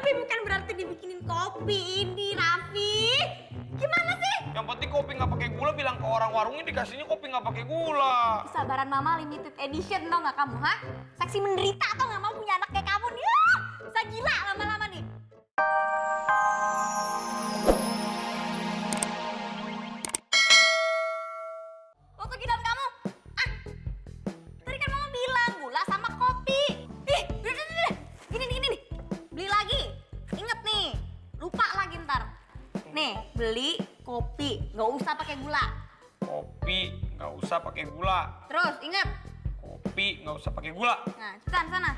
Tapi bukan berarti dibikinin kopi ini, Raffi. Gimana sih? Yang penting kopi nggak pakai gula, bilang ke orang warungnya dikasihnya kopi nggak pakai gula. Kesabaran mama limited edition tau nggak kamu, ha? Seksi menderita tau nggak mau punya anak kayak kamu nih. Bisa gila lama-lama nih. Mau pergi dalam kamu? Ah, tadi kan mama bilang gula sama kopi. Ih, udah. Gini nih. Beli lagi. Ingat nih, lupa lagi ntar. Nih, beli kopi, nggak usah pakai gula. Kopi nggak usah pakai gula. Terus ingat. Kopi nggak usah pakai gula. Nah, cepetan sana.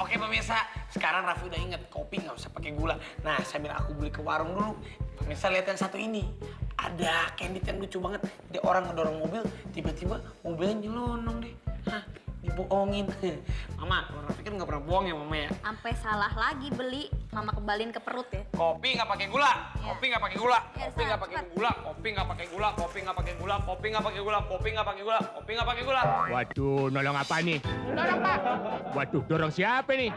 Oke pemirsa, sekarang Raffi udah inget kopi nggak usah pakai gula. Nah, sambil aku beli ke warung dulu. Pemirsa lihat yang satu ini. Ada candid yang lucu banget. Dia orang ngedorong mobil, tiba-tiba mobilnya nyelonong deh. Hah, dibohongin. Mama, Raffi kan nggak pernah bohong ya mama ya. Sampai salah lagi beli, mama kebalin ke perut ya. Kopi nggak pakai gula, Iya. kopi nggak pakai gula, Iya, kopi nggak pakai cepat. gula, kopi nggak pakai gula, kopi nggak pakai gula, kopi nggak pakai gula, kopi nggak pakai gula, kopi nggak pakai gula. Waduh, nolong apa nih? Dorong, Pak. Waduh, dorong siapa nih?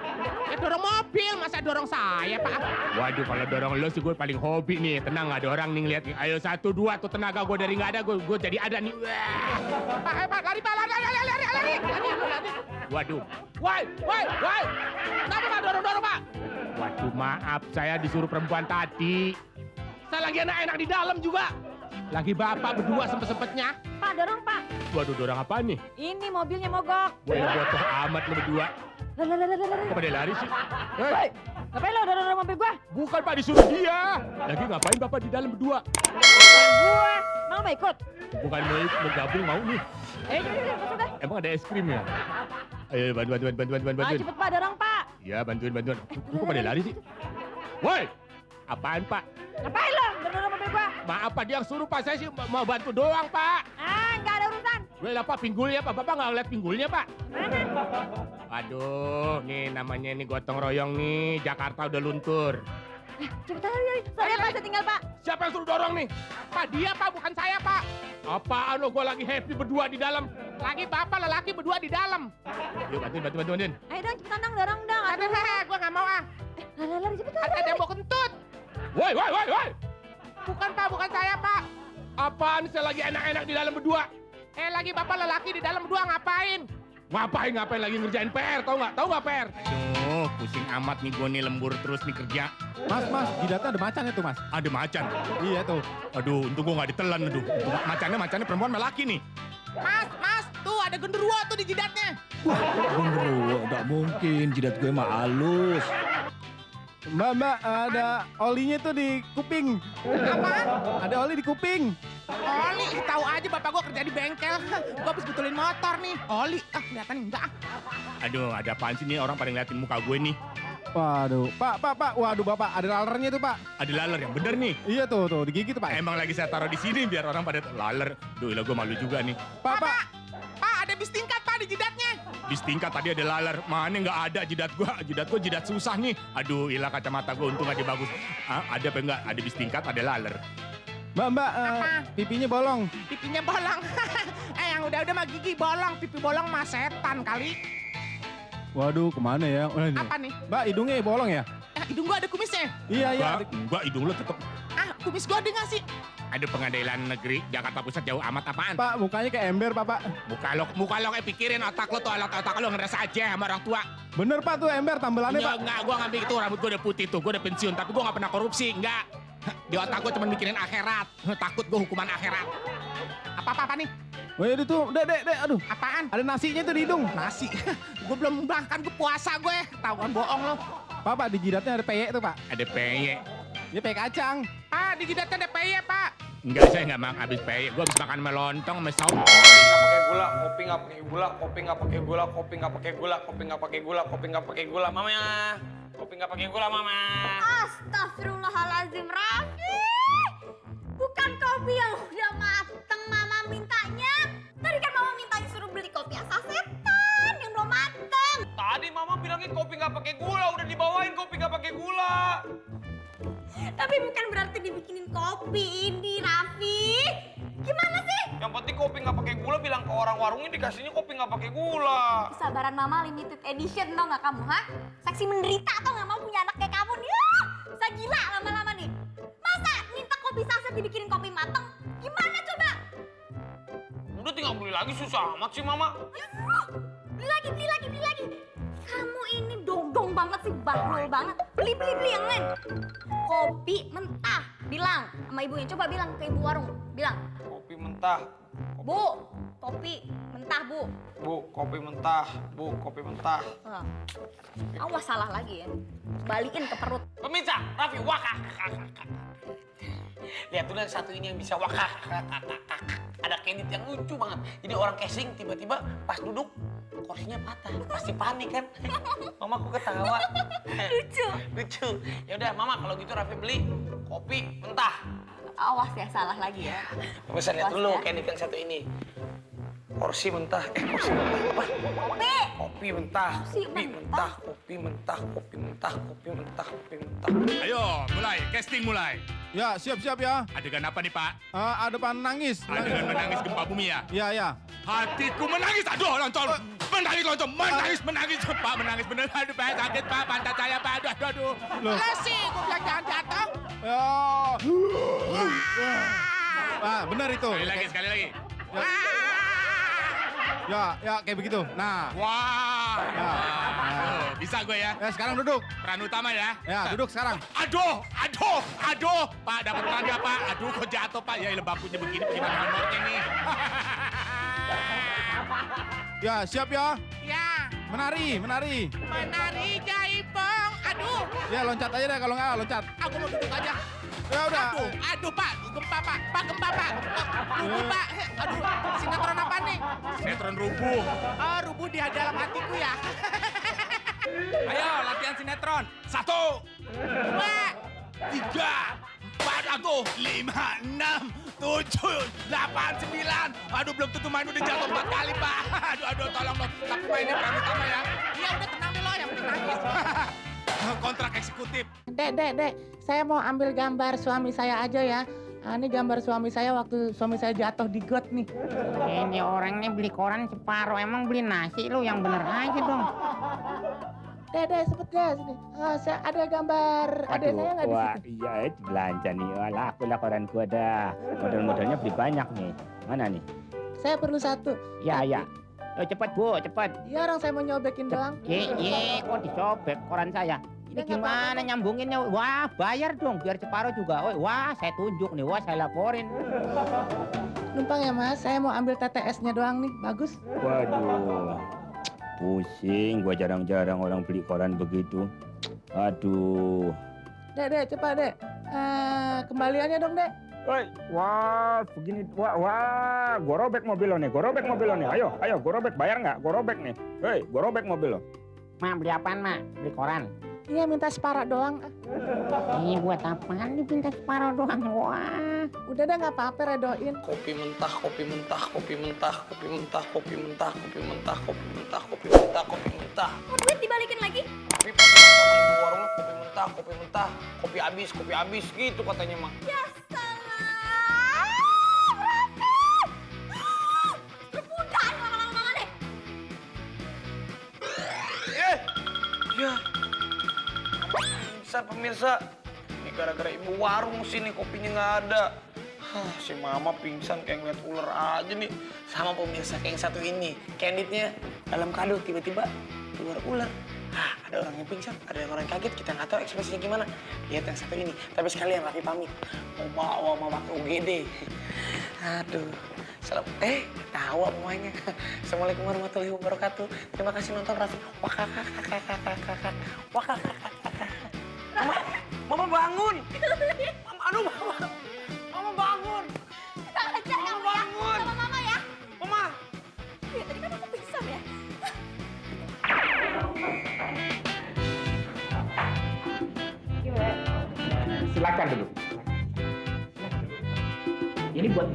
Ya dorong mobil, masa dorong saya, Pak? Waduh, kalau dorong lo sih gue paling hobi nih. Tenang, ada orang nih ngeliat nih. Ayo 1, 2, tuh tenaga gue dari nggak ada, gue jadi ada nih. Wah. Pak, lari, Pak, lari. Waduh, Woi. Kenapa, Pak, dorong, Pak? waduh maaf, saya disuruh perempuan tadi. Saya lagi enak-enak di dalam juga. Lagi bapak berdua sempet-sempetnya. Pak, dorong Pak. Waduh, dorong apa nih? Ini mobilnya mogok. Gue botoh amat lo berdua. Lah. Kok pada lari sih? Hei, Woi, ngapain lo dorong mobil gua? bukan Pak, disuruh dia. Lagi ngapain Bapak di dalam berdua? Gua. Mau ikut? Bukan mau gabung, mau nih. Yaudah, masuk dah. Emang ada es krim ya? Ayo bantuan. Ah, cepet Pak, dorong Pak. Ya bantuan. Kok pada lari sih? Woi, apaan Pak? Ngapain lo dorong mobil gua? Maaf Pak, dia yang suruh Pak, saya sih mau bantu doang Pak. Ah, nggak ada urusan. Gue lah Pak, pinggulnya Pak, Bapak nggak ngeliat pinggulnya Pak? Mana? Aduh, nih namanya nih gotong royong nih, Jakarta udah luntur. Cepetan aja. Sorry ya Pak, saya tinggal Pak. Siapa yang suruh dorong nih? Pak, dia, Pak, bukan saya, Pak. Apaan lo, gue lagi happy berdua di dalam. Lagi bapak lelaki berdua di dalam. Yuk bantuin. Ayo dong, cepetan dong, dorong dong. Aduh. Gue nggak mau, ah. Lari, cepetan. Ada yang mau kentut. Woi. Bukan, Pak, bukan saya, Pak. Apaan saya lagi enak-enak di dalam berdua? Lagi bapak lelaki di dalam berdua ngapain? Ngapain lagi ngerjain PR, tau nggak PR? Aduh, pusing amat nih gue nih, lembur terus nih kerja. Mas, jidatnya ada macan itu, Mas. Ada macan. Iya tuh. Aduh, untung gue nggak ditelan, aduh. Macannya perempuan sama laki nih. Mas, tuh ada genderuwo tuh di jidatnya. Genderuwo, nggak mungkin. Jidat gue mah halus. Mbak, ada olinya tuh di kuping. Apaan? Ada oli di kuping. Oli, tahu aja bapak gue kerja di bengkel. Gue habis betulin motor nih. Oli, kelihatan enggak. Aduh, ada apaan sih nih, orang pada ngeliatin muka gue nih. Waduh, Pak. Waduh, Bapak, ada lalernya tuh, Pak. Ada laler yang bener nih. Iya tuh, digigit tuh, Pak. Emang lagi saya taruh di sini biar orang pada laler. Duh, gue malu juga nih. Pak. Pak, ada bis tingkat, Pak, di jidatnya. Bis tingkat tadi ada laler. Mana nggak ada jidat gue. Jidat gue jidat susah nih. Aduh, ilah kacamata gue untung aja bagus. Ada apa enggak? Ada bis tingkat, ada laler. Mbak, pipinya bolong. Pipinya bolong. Yang udah mah gigi bolong, pipi bolong mah setan kali. Waduh, kemana ya? Apa nih? Mbak, hidungnya bolong ya? Hidung gua ada kumisnya. Iya. Enggak, hidung lo tetep. Kumis gua ada nggak sih? Ada pengadilan negeri Jakarta Pusat jauh amat apaan? Pak, mukanya kayak ember, Pak. Muka lo kayak pikirin otak lo tuh, otak lo ngerasa aja sama orang tua. Bener, Pak, tuh ember tambelannya, Pak. Enggak, gua ngambil itu, rambut gua udah putih tuh, gua udah pensiun, tapi gua nggak pernah korupsi, enggak. Di otak gua cuma mikirin akhirat, takut gua hukuman akhirat. Apa nih? Wah, itu tuh, Dek, aduh. Apaan? Ada nasinya tuh di hidung. Nasi. Gue belum makan, gue puasa gue. Tahuan bohong lo. Pak, di jidatnya ada peyek tuh, Pak. Ada peye. Ini peyek kacang. Di jidatnya ada peye, Pak. Enggak, saya nggak makan habis peye. Gua habis makan melontong sama saus. Kopi nggak pakai gula, kopi nggak pakai gula, kopi nggak pakai gula, kopi nggak pakai gula, kopi nggak pakai gula, kopi nggak pakai gula, mama ya. Kopi nggak pakai gula, mama. Astagfirullahaladzim, Raffi. Bukan kopi yang udah mateng mama mintanya. Tadi kan mama mintanya suruh beli kopi asal setan yang belum mateng. Tadi mama bilangin kopi nggak pakai gula, udah dibawain kopi nggak pakai gula. Tapi bukan berarti dibikinin kopi ini, Raffi. Gimana sih? Yang penting kopi nggak pakai gula, bilang ke orang warungnya dikasihnya kopi nggak pakai gula. Kesabaran mama limited edition tau nggak kamu, ha? Seksi menderita tau nggak mau punya anak kayak kamu nih. udah gila lama-lama nih. Masa minta kopi saset dibikinin kopi mateng? Gimana coba? Udah tinggal beli lagi, susah amat sih Mama. Aduh, beli lagi. Kamu ini dong banget sih, bahlul banget. Beli yang lain. Kopi mentah, bilang sama ibunya. Coba bilang ke ibu warung, bilang. Kopi mentah. Bu, kopi mentah, Bu. Bu, kopi mentah. Bu, kopi mentah. Awas salah lagi ya. Balikin ke perut. Pemirsa, Raffi, wakak. Lihat dulu yang satu ini yang bisa wakak. Ada candid yang lucu banget. Jadi orang casing tiba-tiba pas duduk kursinya patah. Pasti panik kan? Mama kok ketawa. Lucu. Ya udah, Mama kalau gitu Raffi beli kopi mentah. Awas ya, salah lagi ya. Pemirsa lihat Awas dulu ya. candid yang satu ini. Kursi mentah. Kursi mentah apa? Kopi. Kopi mentah. Kursi Kopi mentah. Kopi mentah. Kopi mentah. Kopi mentah. Kopi mentah. Ayo, mulai. Casting mulai. Ya, siap-siap ya. Adegan apa nih, Pak? Adepan nangis. Adegan menangis gempa bumi ya? Ya. Hatiku menangis. Aduh, loncol. Menangis. Pak, menangis bener. Aduh, Pak, sakit, Pak. Pantat saya, Pak. Aduh. Loh. Lah sih, gue bilang jangan jatuh. Benar itu. Sekali lagi. Ya, kayak begitu. Nah, Wah. Ya. Tuh, bisa gue ya. ya sekarang duduk. Peran utama ya. Ya, duduk sekarang. Aduh. Pak, dapat peran nggak, Pak? Aduh, kok jatuh, Pak? Ya, bangkunya begini, gimana honornya nih? Ya, siap ya. Ya, Menari. menari jaipong. Aduh, Ya, loncat aja deh kalau nggak loncat. aku mau duduk aja. Ya udah. Aduh, Pak. Gempa, Pak. Gempa, Pak. Rubuh, Pak. Aduh, sinetron apa nih? Sinetron rubuh. Oh, rubuh di dalam hatiku ya. Ayo, latihan sinetron. 1, 2, 3, 4, 5, 6, 7, 8, 9. Aduh, belum tentu main udah jatuh 4 kali, Pak. Aduh, tolong dong. Tapi mainnya peran utama ya. Iya, udah tenang dulu, yang penting nangis. Kontrak eksekutif. Dek, saya mau ambil gambar suami saya aja ya. Ini gambar suami saya waktu suami saya jatuh di got nih. Ini orang nih beli koran separuh, emang beli nasi lu yang bener aja dong. Dek, sebut deh sini. Saya ada gambar adek saya nggak di situ? Iya, belanja nih. Walah, aku lah koran gua dah. Model-modelnya beli banyak nih. Mana nih? Saya perlu satu. Ya. Oh, cepat, Bu, cepat. Iya, orang saya mau nyobekin doang. Kok disobek koran saya? Ini Ya, nggak gimana apa-apa. nyambunginnya? Wah, bayar dong biar separuh juga. Wah, saya tunjuk nih. Wah, saya laporin. Numpang ya Mas, saya mau ambil TTS-nya doang nih. Bagus. Waduh. Pusing, gua jarang-jarang orang beli koran begitu. Aduh. Dek, cepat Dek. Kembaliannya dong Dek. Woi, wah, begini. Wah, gua robek mobil lo nih. Ayo, gua robek. Bayar nggak? Gua robek nih. Hei, gua robek mobil lo. Ma, beli apaan Ma? Beli koran? Iya, minta separuh doang. Ini buat apaan nih minta separuh doang? Wah, udah deh nggak apa-apa, redoin. Kopi mentah. Oh, duit dibalikin lagi? Tapi pas sama ibu warungnya kopi mentah. Kopi habis gitu katanya, Mak. Ya salah. Raffi. Rebutan lama-lama deh. Ya. Pemirsa. Ini gara-gara ibu warung sini kopinya nggak ada. Si Mama pingsan kayak ngeliat ular aja nih. Sama pemirsa kayak yang satu ini. Candidnya dalam kado tiba-tiba keluar ular. Ada orang yang pingsan, ada orang yang kaget, kita nggak tahu ekspresinya gimana. Lihat yang satu ini. Tapi sekalian Raffi pamit. Mau bawa Mama ke UGD. Aduh. Tawa semuanya. Assalamualaikum warahmatullahi wabarakatuh. Terima kasih nonton Raffi. Mama bangun. Mama bangun. Kita ajar kamu ya. bangun. Sama Mama ya. Mama. Ya, tadi kan aku pingsan ya. Silakan dulu. Ini buat